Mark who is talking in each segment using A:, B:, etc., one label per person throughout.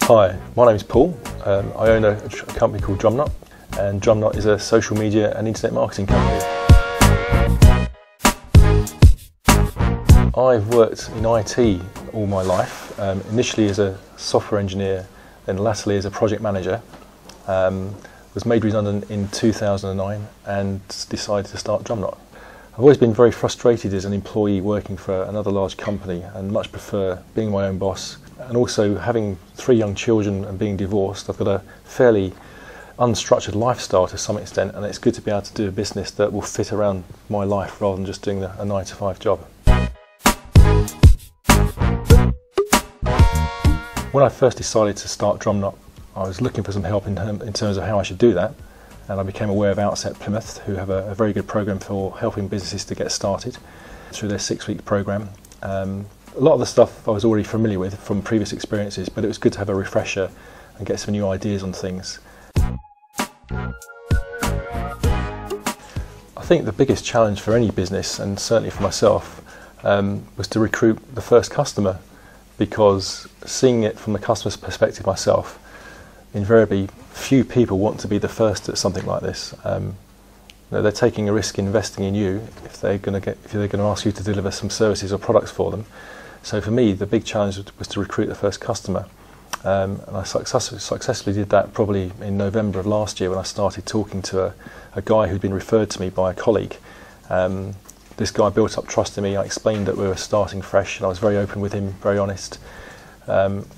A: Hi, my name is Paul. I own a company called Drumknot, and Drumknot is a social media and internet marketing company. I've worked in IT all my life, initially as a software engineer, then latterly as a project manager. Was made redundant in 2009 and decided to start Drumknot. I've always been very frustrated as an employee working for another large company and much prefer being my own boss. And also having 3 young children and being divorced, I've got a fairly unstructured lifestyle to some extent, and it's good to be able to do a business that will fit around my life rather than just doing a 9-to-5 job. When I first decided to start Drumknot, I was looking for some help in terms of how I should do that, and I became aware of Outset Plymouth, who have a very good program for helping businesses to get started through their 6-week program. A lot of the stuff I was already familiar with from previous experiences, but it was good to have a refresher and get some new ideas on things. I think the biggest challenge for any business, and certainly for myself, was to recruit the first customer, because seeing it from the customer's perspective myself, invariably few people want to be the first at something like this. They're taking a risk investing in you if they're going to ask you to deliver some services or products for them. So for me, the big challenge was to recruit the first customer, and I successfully did that probably in November of last year when I started talking to a guy who'd been referred to me by a colleague. This guy built up trust in me. I explained that we were starting fresh, and I was very open with him, very honest.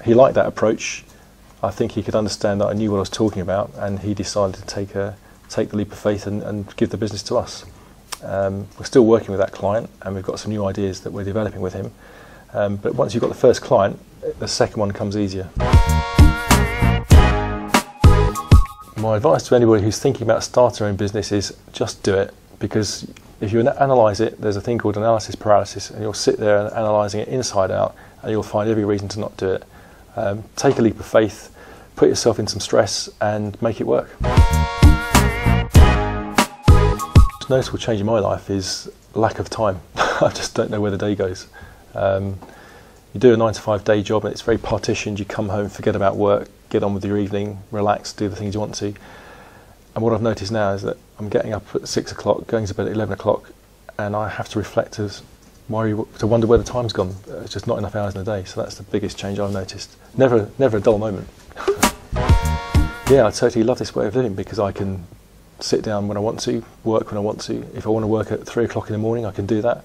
A: He liked that approach. I think he could understand that I knew what I was talking about, and he decided to take the leap of faith and give the business to us. We're still working with that client, and we've got some new ideas that we're developing with him. But once you've got the first client, the second one comes easier. My advice to anybody who's thinking about starting their own business is just do it, because if you analyse it, there's a thing called analysis paralysis, and you'll sit there and analysing it inside out, and you'll find every reason to not do it. Take a leap of faith, put yourself in some stress, and make it work. The noticeable change in my life is lack of time. I just don't know where the day goes. You do a 9-to-5 day job and it's very partitioned. You come home, forget about work, get on with your evening, relax, do the things you want to. And what I've noticed now is that I'm getting up at 6 o'clock, going to bed at 11 o'clock, and I have to reflect to wonder where the time's gone. It's just not enough hours in a day. So that's the biggest change I've noticed. Never a dull moment. Yeah, I totally love this way of living, because I can sit down when I want to, work when I want to. If I want to work at 3 o'clock in the morning, I can do that.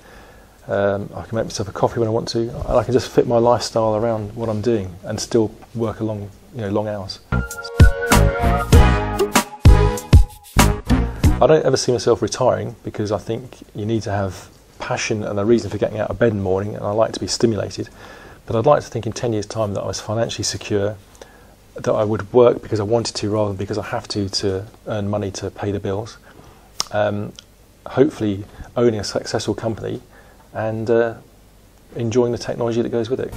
A: I can make myself a coffee when I want to, and I can just fit my lifestyle around what I'm doing and still work along, long hours. I don't ever see myself retiring, because I think you need to have passion and a reason for getting out of bed in the morning, and I like to be stimulated. But I'd like to think in 10 years' time that I was financially secure, that I would work because I wanted to rather than because I have to earn money to pay the bills. Hopefully owning a successful company and enjoying the technology that goes with it.